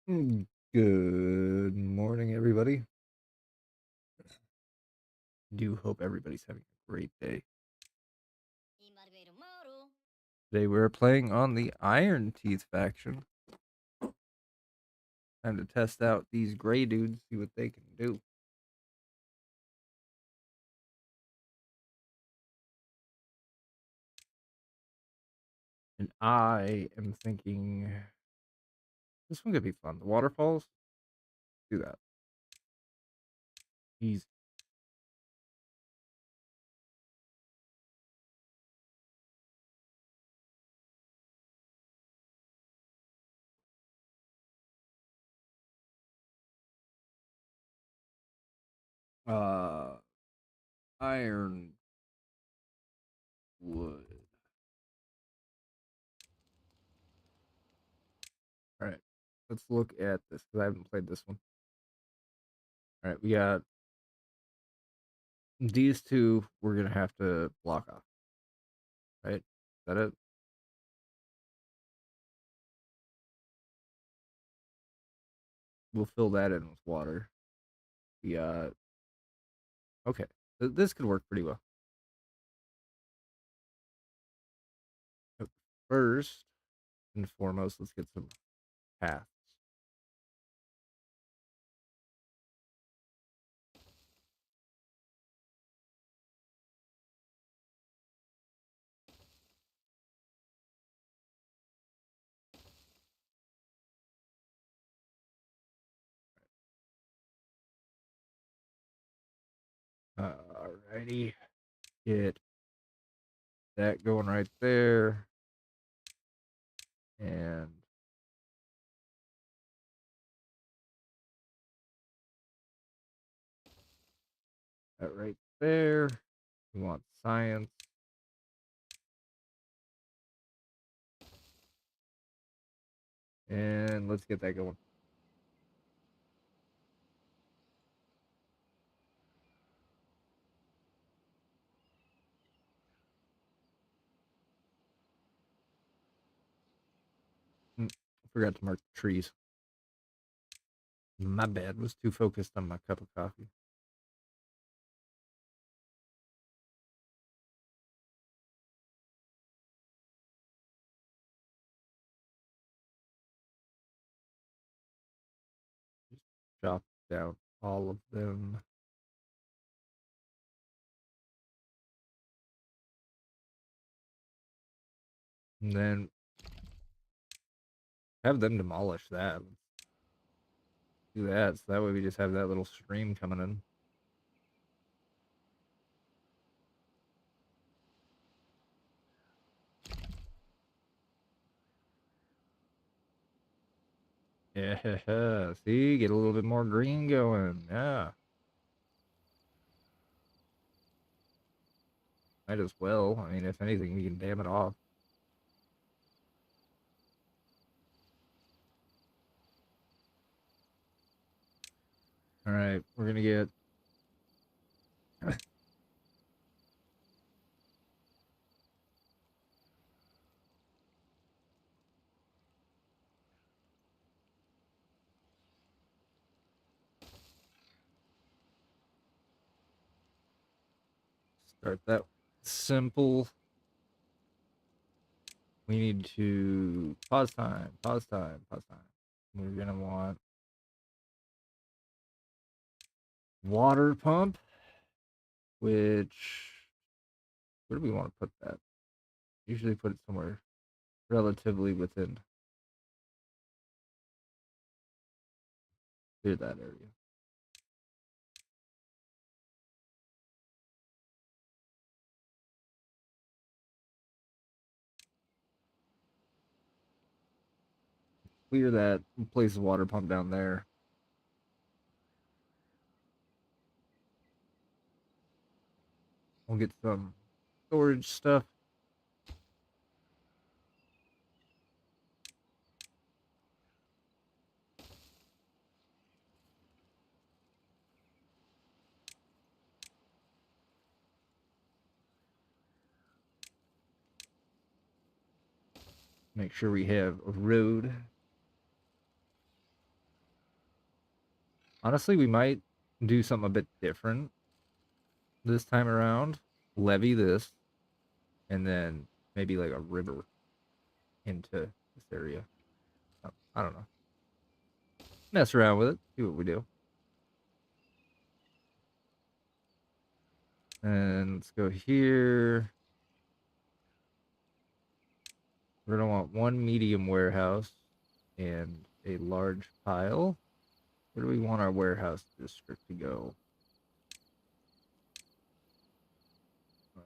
Good morning, everybody. Do hope everybody's having a great day. Today we're playing on the Iron Teeth faction. Time to test out these gray dudes, see what they can do. And I am thinking this one could be fun. The waterfalls, do that. Easy. Uh, iron wood. All right, let's look at this because I haven't played this one. All right, we got these two. We're gonna have to block off. Right? Is that it? We'll fill that in with water. We got okay. This could work pretty well. First and foremost, let's get some paths. Alrighty. Get that going right there. And that right there. We want science. And let's get that going. Forgot to mark the trees. My bad. Was too focused on my cup of coffee. Just chop down all of them. And then have them demolish that. Let's do that. So that way we just have that little stream coming in. Yeah. See, get a little bit more green going. Yeah. Might as well. I mean, if anything, we can dam it off. All right, we're gonna get start that simple. We need to pause time, pause time, pause time. We're gonna want water pump, which where do we want to put that? Usually put it somewhere relatively within clear that area. Clear that. Place the water pump down there. We'll get some storage stuff. Make sure we have a road. Honestly, we might do something a bit different this time around. Levy this, and then maybe like a river into this area. I don't know. Mess around with it. See what we do. And let's go here. We're gonna want one medium warehouse and a large pile. Where do we want our warehouse district to go? Um,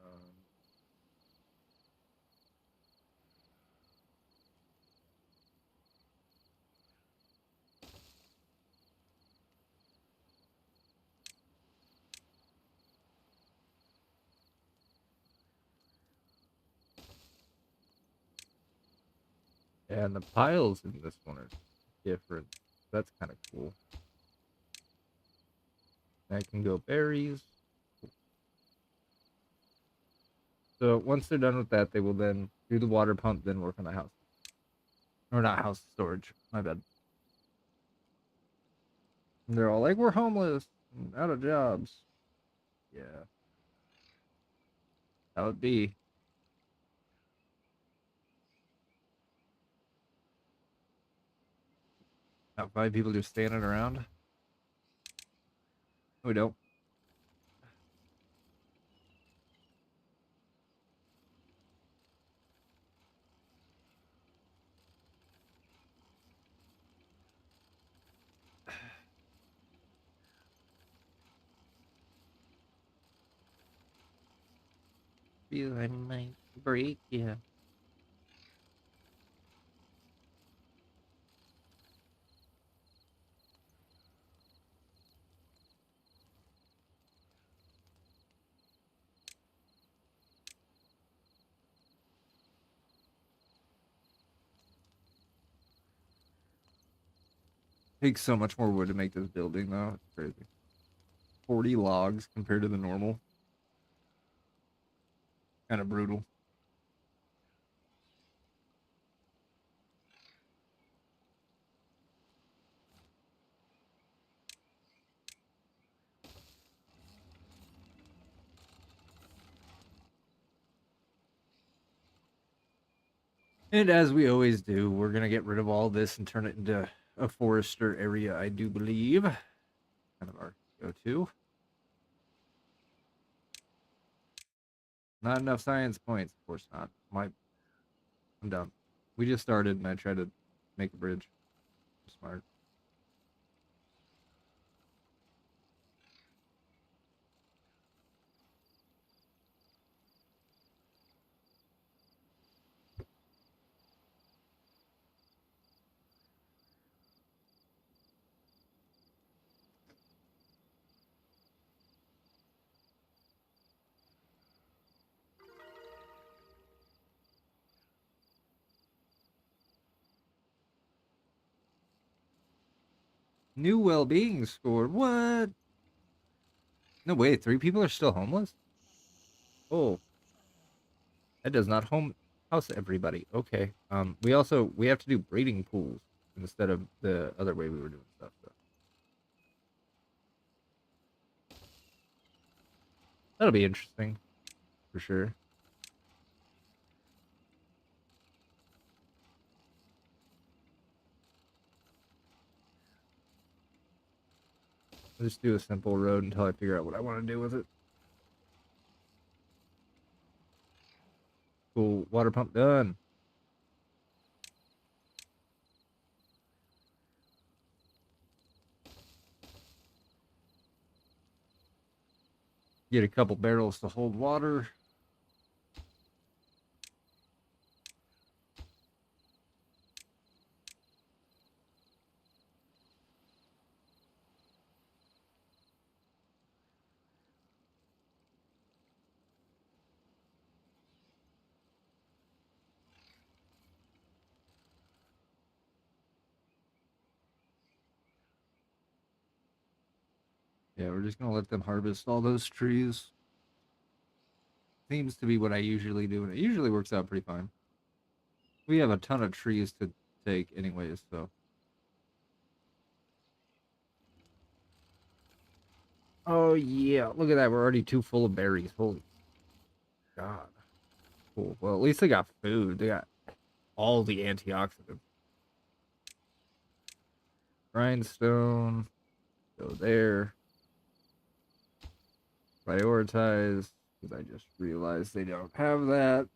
and the piles in this one are different. That's kind of cool. I can go berries. So once they're done with that, they will then do the water pump, then work on the house. Or not house storage. My bad. And they're all like, we're homeless, and out of jobs. Yeah, that would be. About 5 people just standing around. We don't. Feel I might break. Yeah. Takes so much more wood to make this building, though. It's crazy. 40 logs compared to the normal. Kind of brutal. And as we always do, we're going to get rid of all this and turn it into a forester area, I do believe. Kind of our go-to. Not enough science points. Of course not. I'm dumb. We just started and I tried to make a bridge. Smart. New well-being score. What? No way. 3 people are still homeless? Oh, that does not house everybody. Okay. We have to do breeding pools instead of the other way we were doing stuff. So that'll be interesting for sure. I'll just do a simple road until I figure out what I want to do with it. Cool. Water pump done. Get a couple barrels to hold water. Yeah, we're just gonna let them harvest all those trees. Seems to be what I usually do, and it usually works out pretty fine. We have a ton of trees to take anyways, so Oh yeah, look at that. We're already too full of berries. Holy God. Cool. Well, at least they got food. They got all the antioxidants. Grindstone. Go there. Prioritize. Because I just realized they don't have that.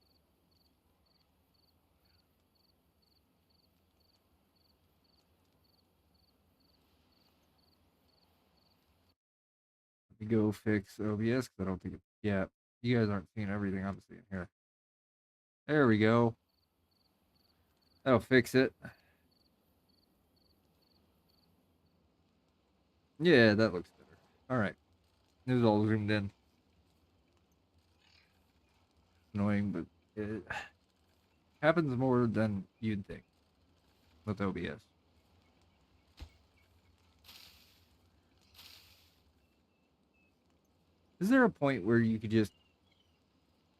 Let me go fix OBS because I don't think it. Yeah, you guys aren't seeing everything I'm seeing here. There we go. That'll fix it. Yeah, that looks better. All right. It was all zoomed in. Annoying, but it happens more than you'd think with OBS. Is there a point where you could just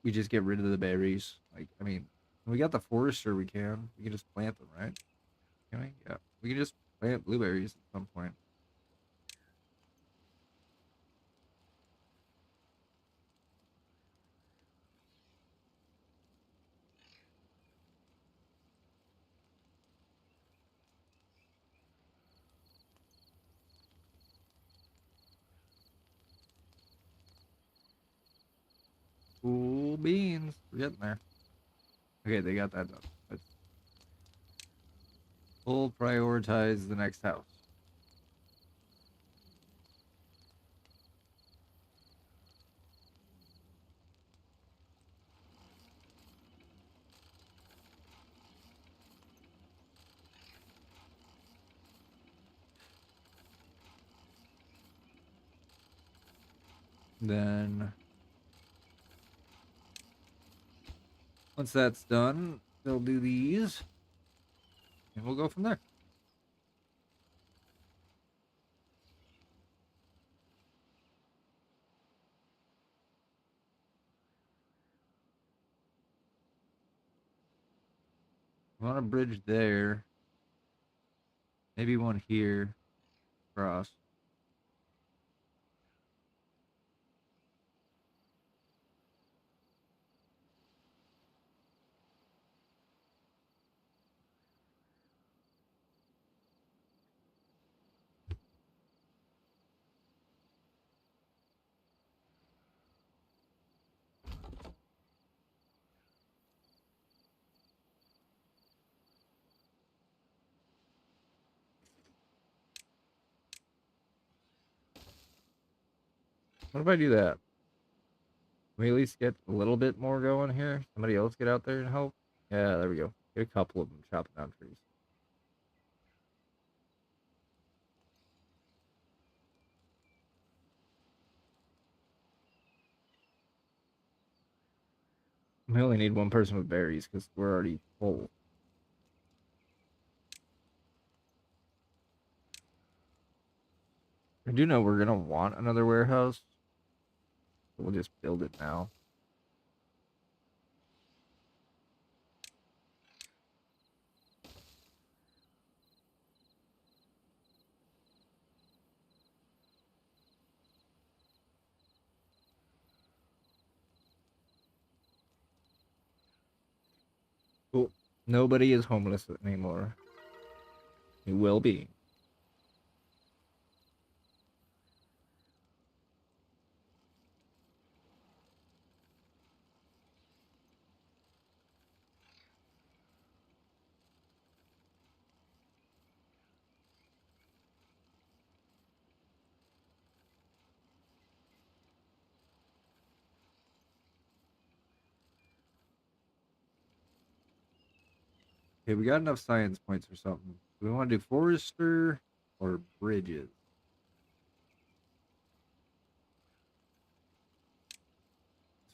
we just get rid of the berries? Like, I mean, we got the forester, we can just plant them, right? Can we? Yeah, we can just plant blueberries at some point. Cool beans. We're getting there. Okay, they got that done. Let's full prioritize the next house. Then once that's done, they'll do these, and we'll go from there. We want a bridge there, maybe one here, across. What if I do that? Can we at least get a little bit more going here? Somebody else get out there and help? Yeah, there we go. Get a couple of them chopping down trees. We only need one person with berries because we're already full. I do know we're gonna want another warehouse. So we'll just build it now. Cool. Nobody is homeless anymore. You will be. Okay, we got enough science points or something. Do we want to do forester or bridges?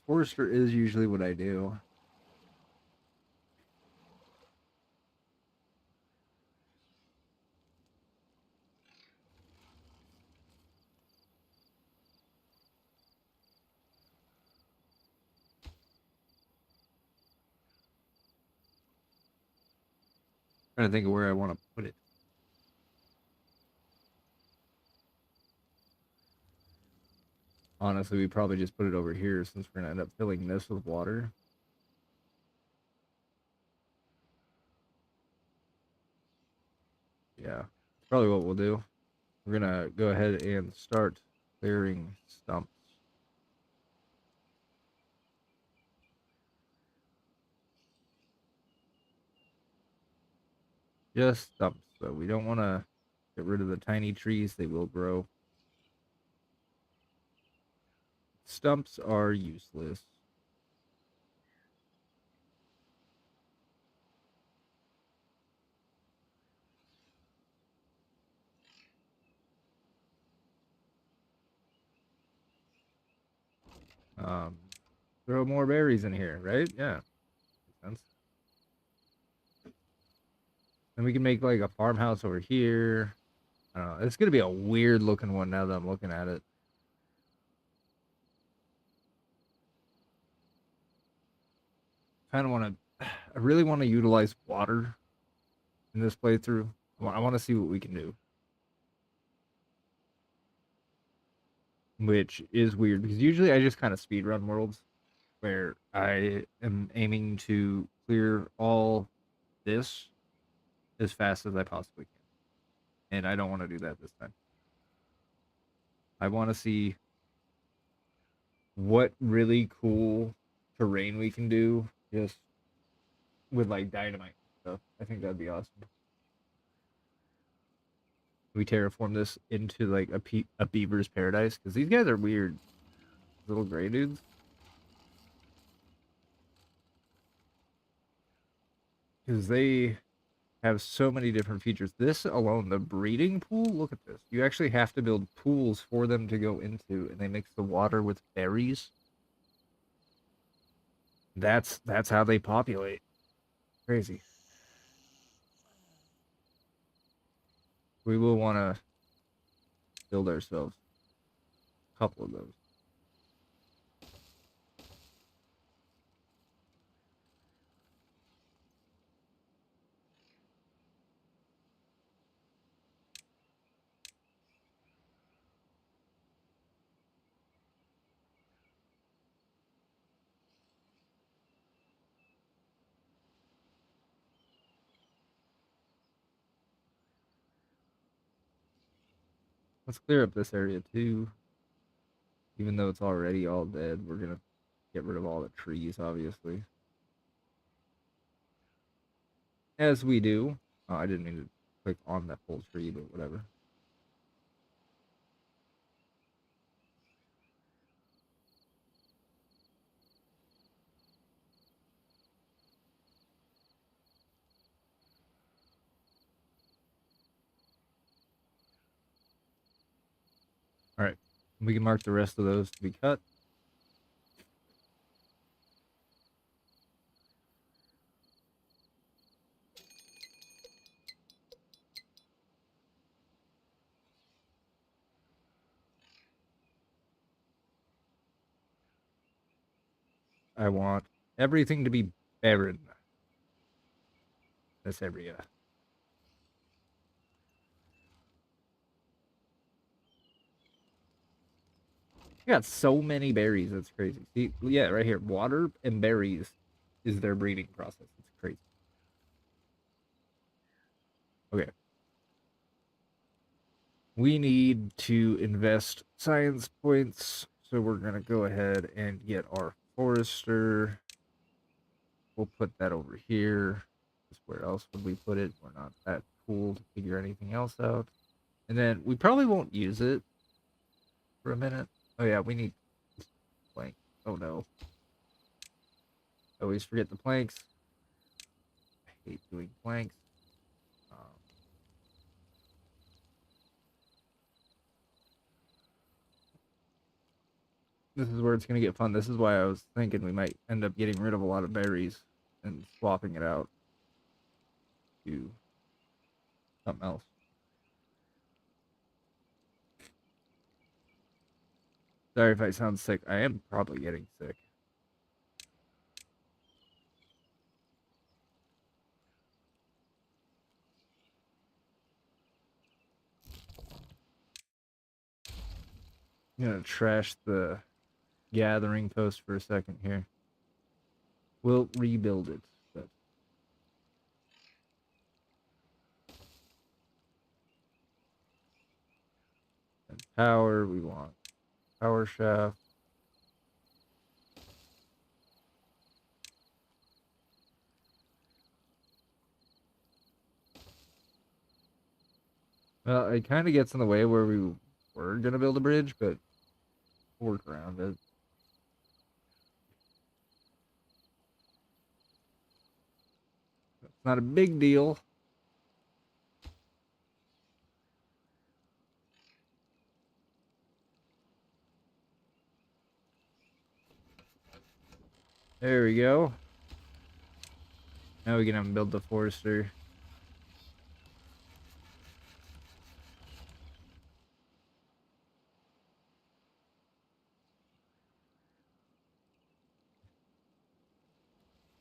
Forester is usually what I do. Trying to think of where I want to put it. Honestly, we probably just put it over here since we're gonna end up filling this with water. Yeah, it's probably what we'll do. We're gonna go ahead and start clearing stumps. Just stumps, though. We don't want to get rid of the tiny trees. They will grow. Stumps are useless. Um, throw more berries in here, right? Yeah, makes sense. Then we can make like a farmhouse over here. I don't know. It's gonna be a weird looking one now that I'm looking at it. Kind of want to. I really want to utilize water in this playthrough. I want to see what we can do, which is weird because usually I just kind of speed run worlds where I am aiming to clear all this as fast as I possibly can. And I don't want to do that this time. I want to see what really cool terrain we can do just with like dynamite stuff. I think that'd be awesome. We terraform this into like a beaver's paradise because these guys are weird little gray dudes. Because they have so many different features. This alone, the breeding pool, look at this. You actually have to build pools for them to go into, and they mix the water with berries. That's how they populate. Crazy. We will want to build ourselves a couple of those. Let's clear up this area too. Even though it's already all dead, we're gonna get rid of all the trees, obviously. As we do. Oh, I didn't mean to click on that whole tree, but whatever. All right. We can mark the rest of those to be cut. I want everything to be barren. This area. I got so many berries. That's crazy. See, yeah, right here. Water and berries is their breeding process. It's crazy. Okay. We need to invest science points. So we're going to go ahead and get our forester. We'll put that over here. Where else would we put it? We're not that cool to figure anything else out. And then we probably won't use it for a minute. Oh, yeah, we need plank. Oh, no. I always forget the planks. I hate doing planks. Um, this is where it's going to get fun. This is why I was thinking we might end up getting rid of a lot of berries and swapping it out to something else. Sorry if I sound sick. I am probably getting sick. I'm gonna trash the gathering post for a second here. We'll rebuild it. But and power, we want power shaft. Well, it kind of gets in the way where we were gonna build a bridge, but we'll work around it. It's not a big deal. There we go. Now we can build the forester.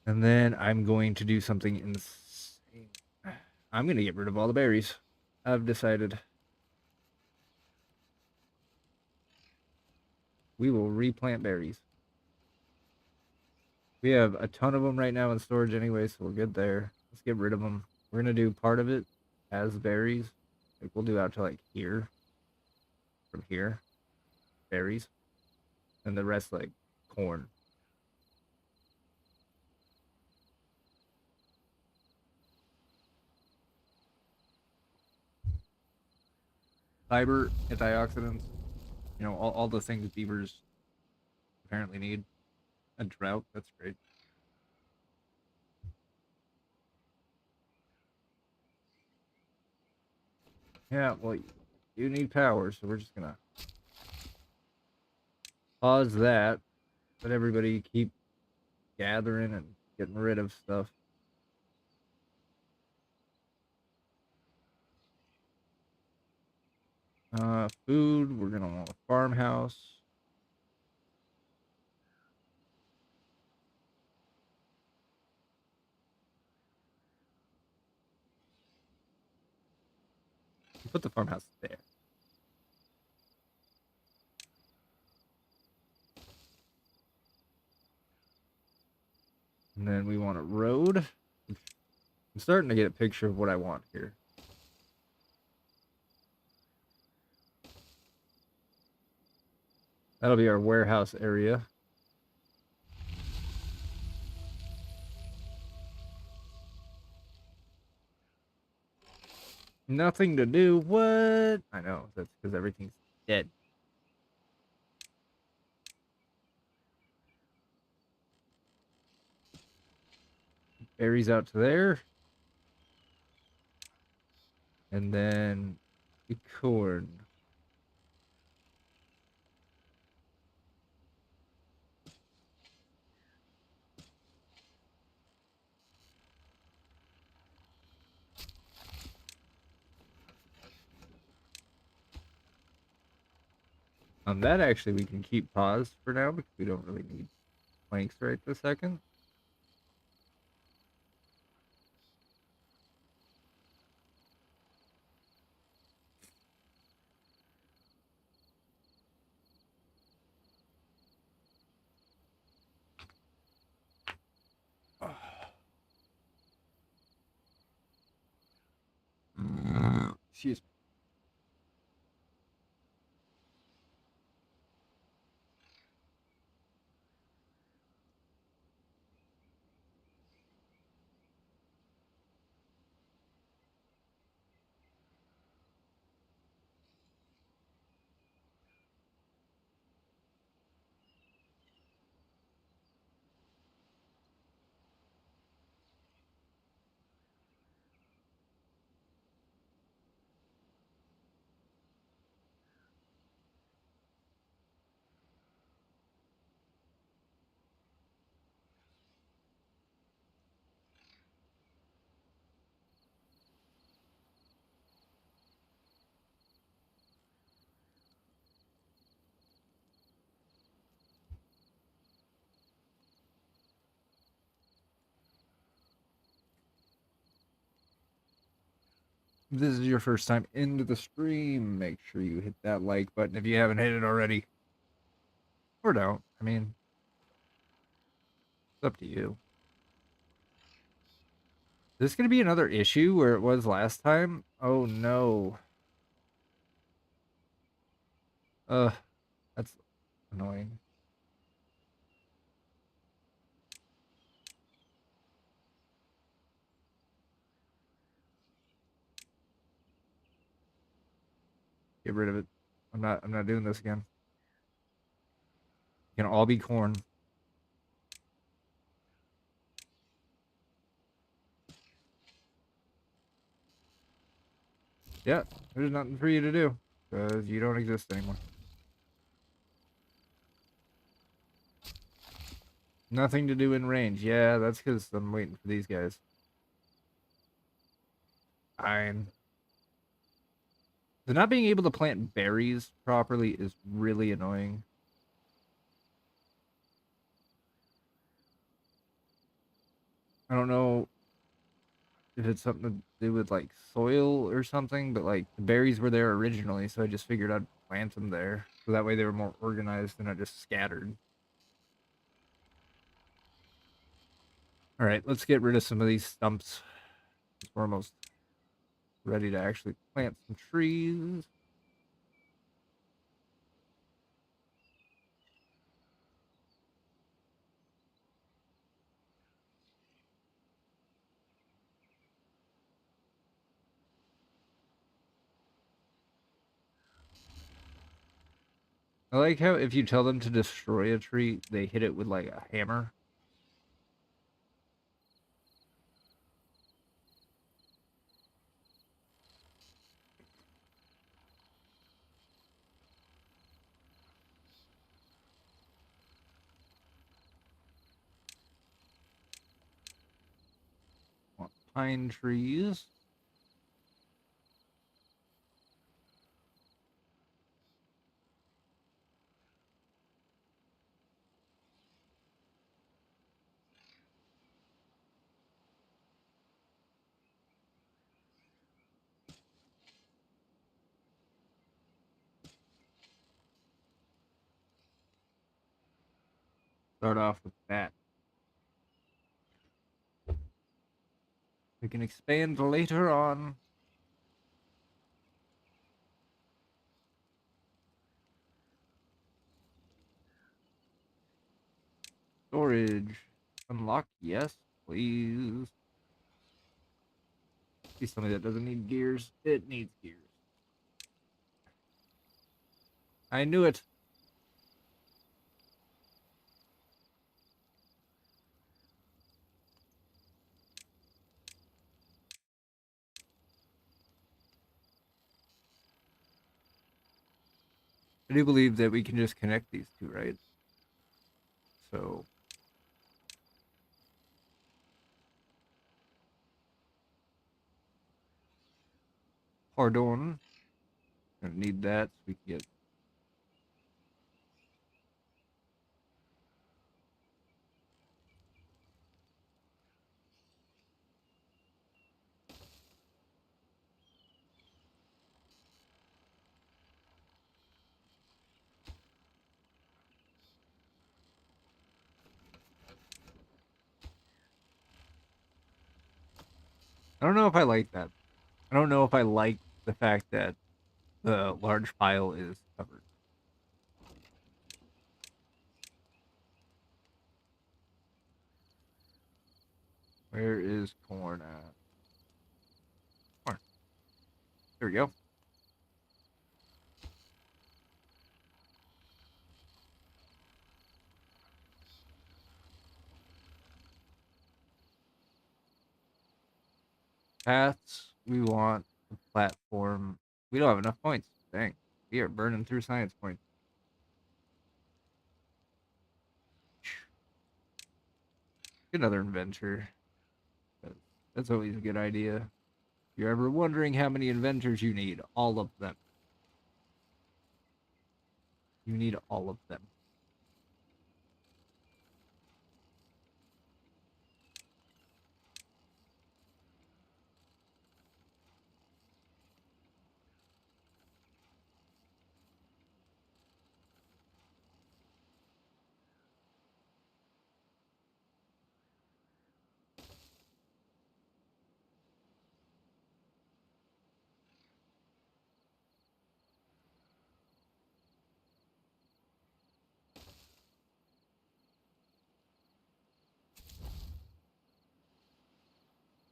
And then I'm going to do something insane. I'm going to get rid of all the berries. I've decided. We will replant berries. We have a ton of them right now in storage anyway, so we're good there. Let's get rid of them. We're going to do part of it as berries. Like we'll do out to like here. From here. Berries. And the rest like corn. Fiber, antioxidants, all the things beavers apparently need. A drought, that's great. Yeah, well, you need power, so we're just gonna pause that. Let everybody keep gathering and getting rid of stuff. Food, we're gonna want a farmhouse. Put the farmhouse there. And then we want a road. I'm starting to get a picture of what I want here. That'll be our warehouse area. Nothing to do. What? I know. That's because everything's dead. Berries out to there. And then the corn. That actually we can keep paused for now because we don't really need planks right this second. Excuse me. If this is your first time into the stream, make sure you hit that like button if you haven't hit it already. Or don't. I mean, it's up to you. Is this going to be another issue where it was last time? Oh no. That's annoying. Get rid of it. I'm not doing this again. It can all be corn. Yeah, there's nothing for you to do because you don't exist anymore. Nothing to do in range. Yeah, that's because I'm waiting for these guys. Fine. The not being able to plant berries properly is really annoying. I don't know if it's something to do with like soil or something, but like the berries were there originally, so I just figured I'd plant them there. So that way they were more organized and not just scattered. All right, let's get rid of some of these stumps. We're almost ready to actually plant some trees. I like how if you tell them to destroy a tree, they hit it with like a hammer. Want pine trees. Start off with that. We can expand later on. Storage. Unlock, yes, please. Please tell me that doesn't need gears. It needs gears. I knew it. I do believe that we can just connect these two, right? So, pardon. Gonna need that so we can get. I don't know if I like that. I don't know if I like the fact that the large pile is covered. Where is corn at? Corn. There we go. Paths. We want a platform. We don't have enough points. Dang. We are burning through science points. Get another inventor. That's always a good idea. If you're ever wondering how many inventors you need, all of them. You need all of them.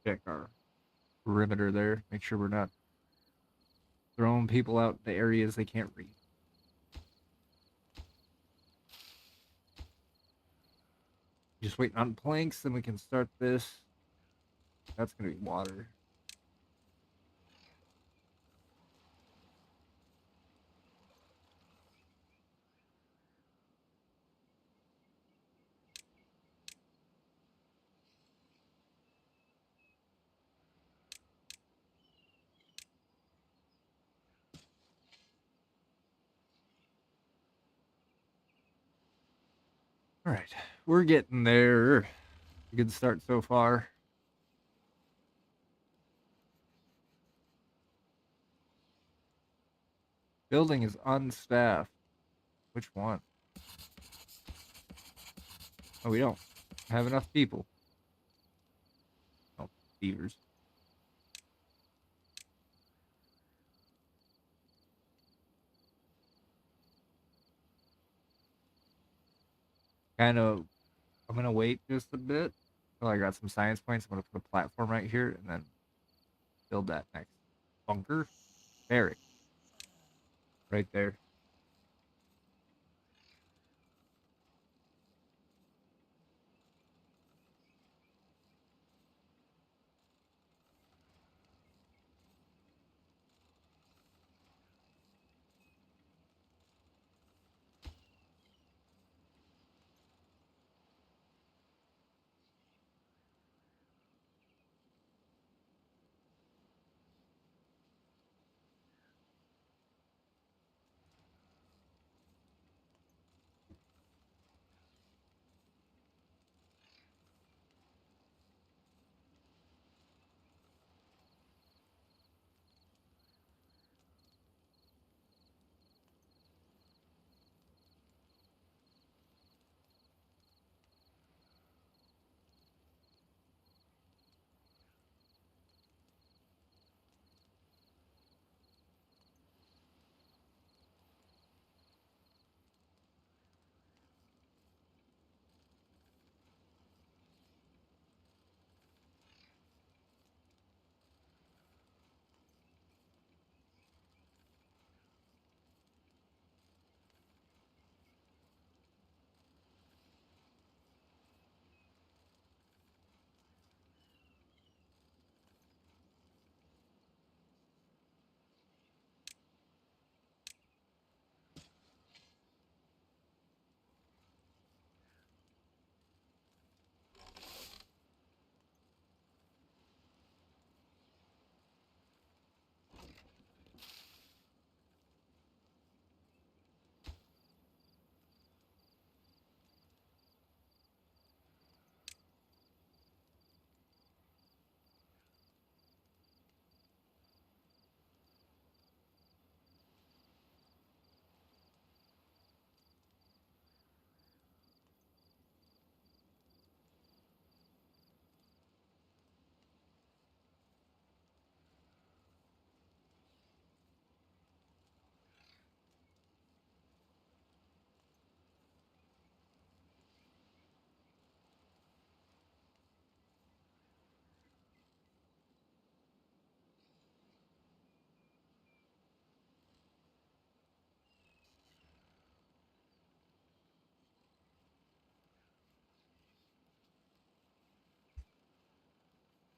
check our perimeter there. Make sure we're not throwing people out to areas they can't reach. Just waiting on planks, then we can start this. That's gonna be water. All right, we're getting there. Good start so far. Building is unstaffed. Which one? Oh, we don't have enough people. Oh, beavers. Kind of. I'm gonna wait just a bit until I got some science points. I'm gonna put a platform right here and then build that next bunker barrack right there.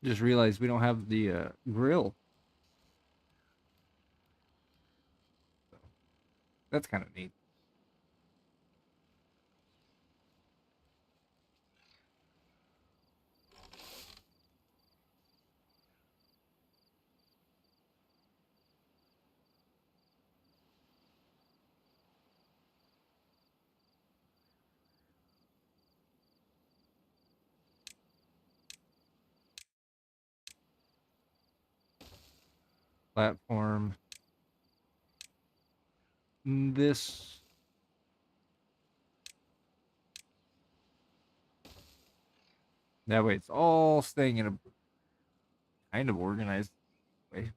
Just realized we don't have the grill. That's kind of neat. Platform. This. That way it's all staying in a kind of organized way.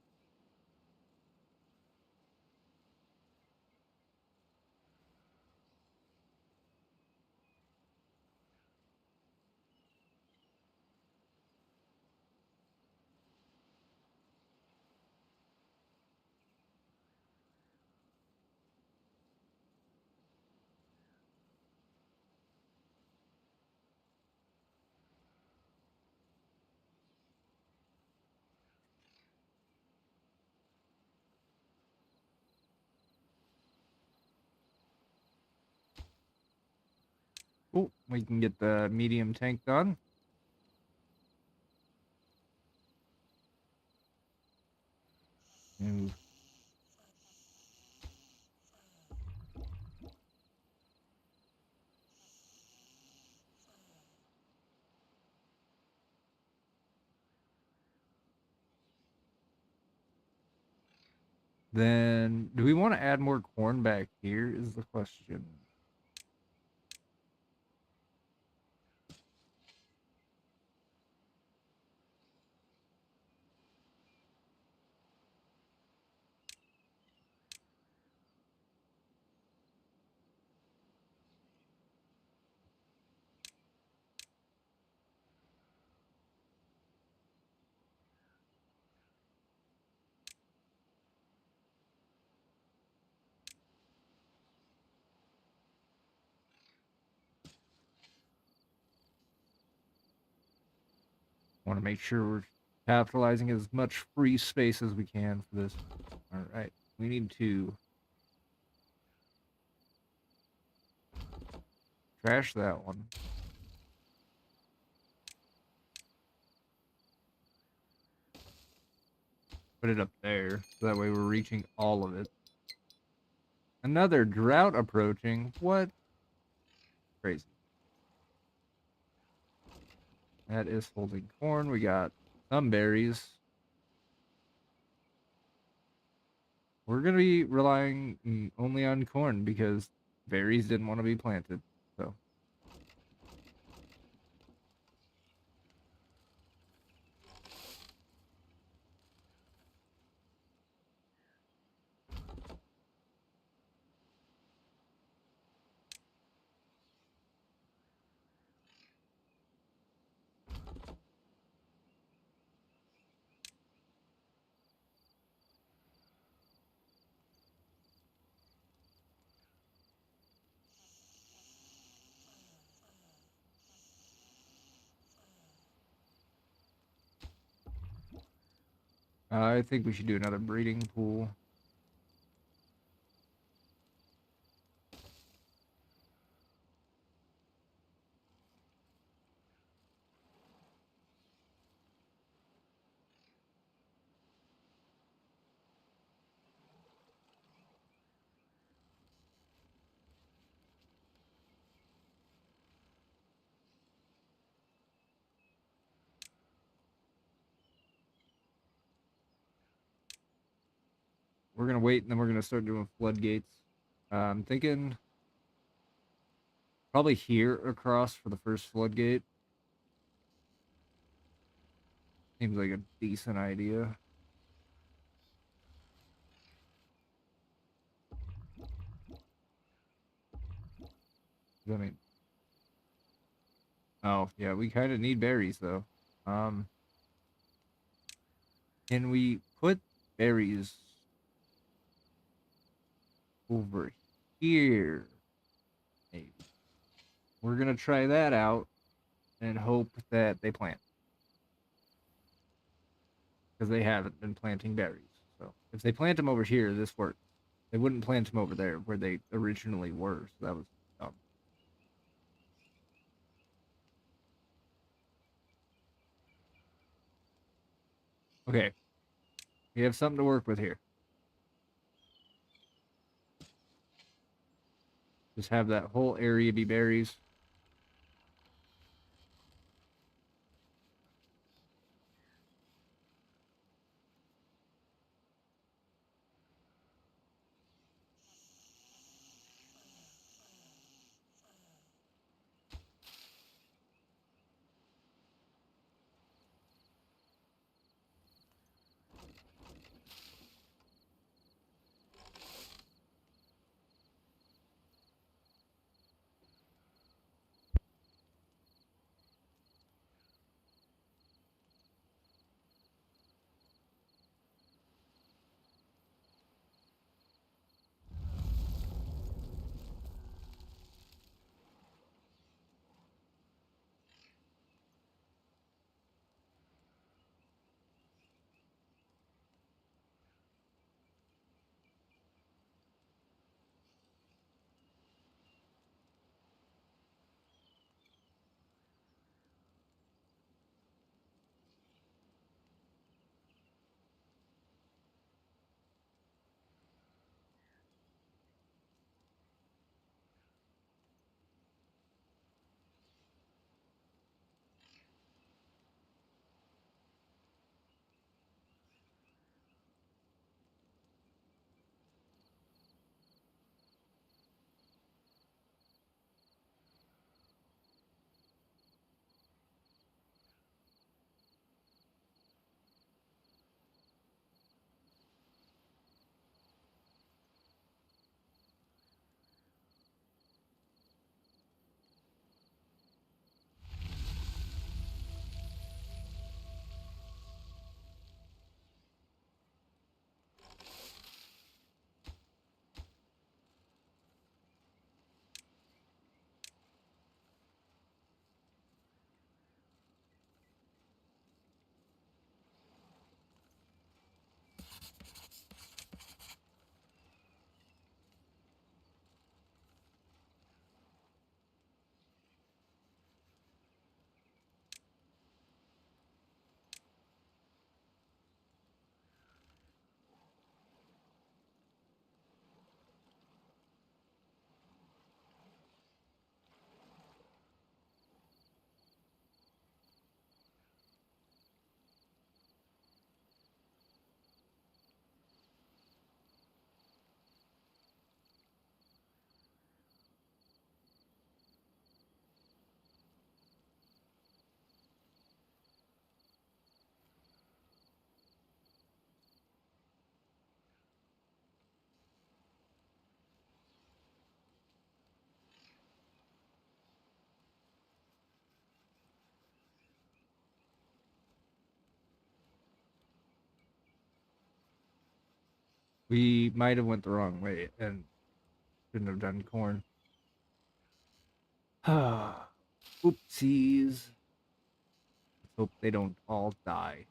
Oh, we can get the medium tank done. Move. Then, do we want to add more corn back here? Is the question. Want to make sure we're capitalizing as much free space as we can for this. All right, we need to trash that one. Put it up there, so that way we're reaching all of it. Another drought approaching. What? Crazy. That is holding corn. We got some berries. We're going to be relying only on corn because berries didn't want to be planted. So, I think we should do another breeding pool. We're going to wait and then we're going to start doing floodgates. I'm thinking probably here across for the first floodgate. Seems like a decent idea. I mean, oh yeah, we kind of need berries though. Um, can we put berries over here? Maybe. We're gonna try that out and hope that they plant because they haven't been planting berries. So if they plant them over here, this works. They wouldn't plant them over there where they originally were. So that was dumb. Okay, we have something to work with here. Just have that whole area be berries. We might have went the wrong way and shouldn't have done corn. Oopsies. Let's hope they don't all die.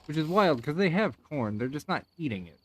Which is wild because they have corn. They're just not eating it.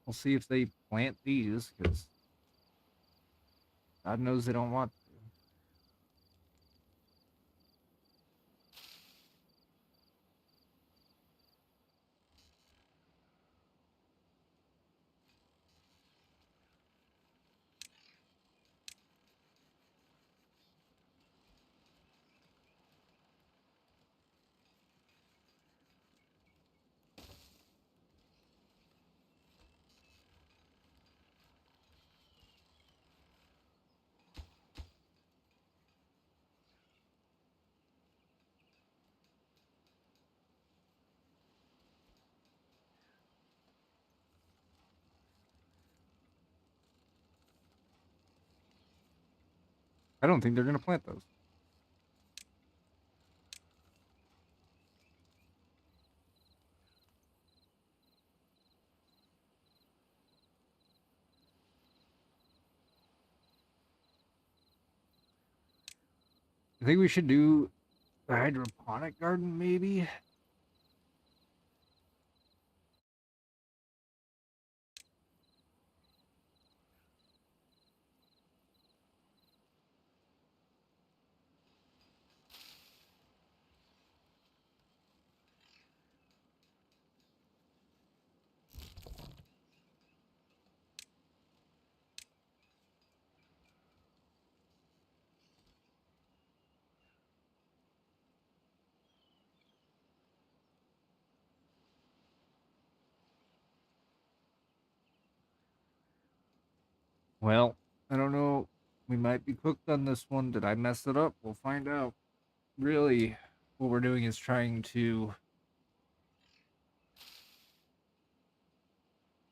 We'll see if they plant these because God knows they don't want to. I don't think they're going to plant those. I think we should do a hydroponic garden, maybe. Well, I don't know. We might be cooked on this one. Did I mess it up? We'll find out. Really, what we're doing is trying to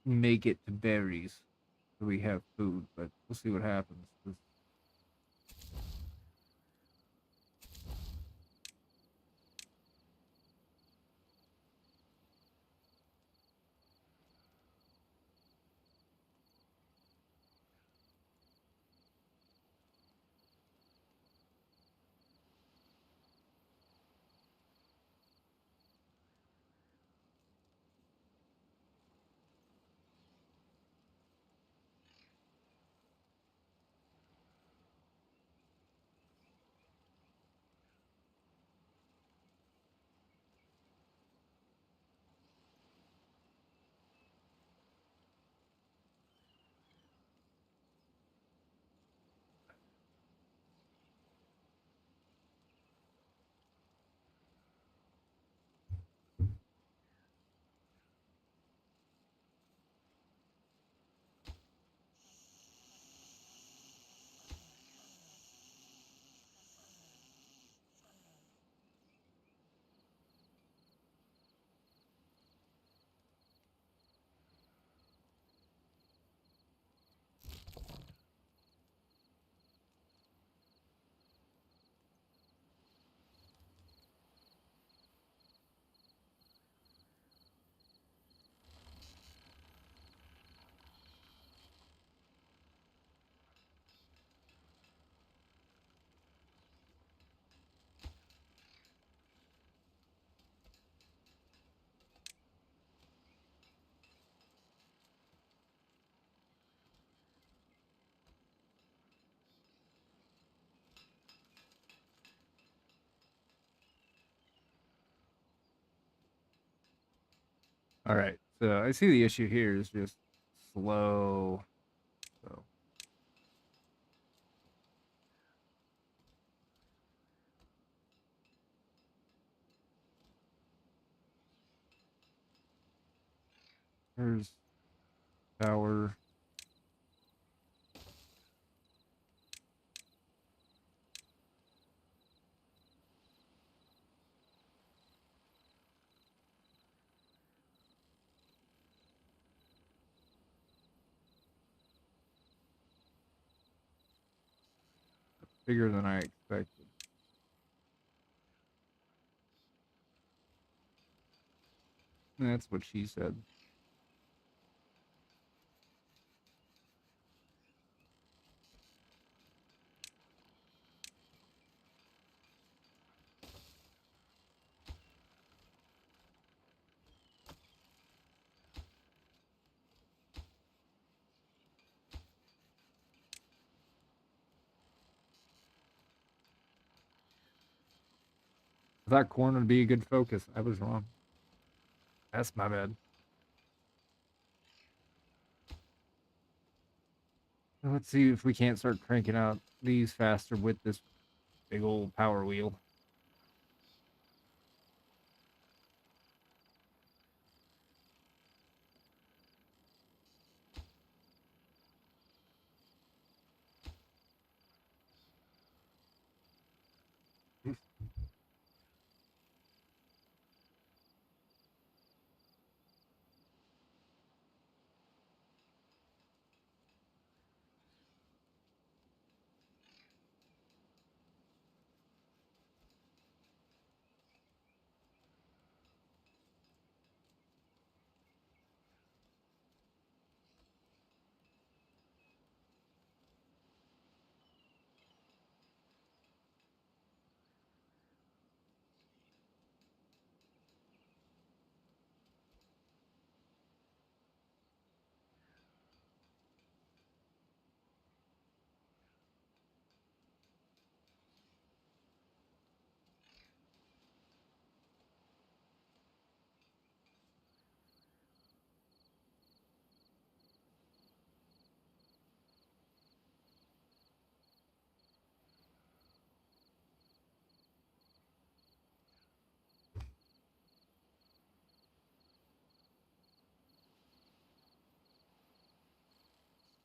make it to berries so we have food, but we'll see what happens. All right. So I see the issue here is just slow. So there's power. Bigger than I expected. That's what she said. I thought corn would be a good focus. I was wrong. That's my bad. Let's see if we can't start cranking out these faster with this big old power wheel.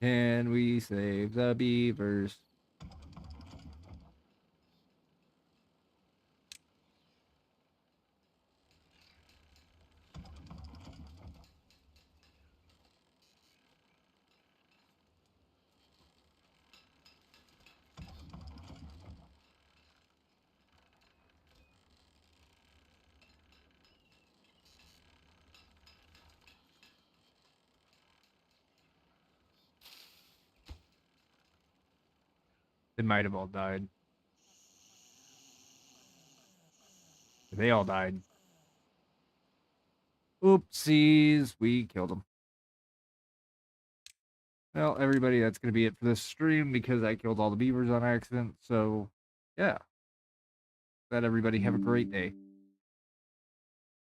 Can we save the beavers? They might have all died. They all died. Oopsies, we killed them. Well, everybody, that's going to be it for this stream because I killed all the beavers on accident. So, yeah. Let everybody have a great day.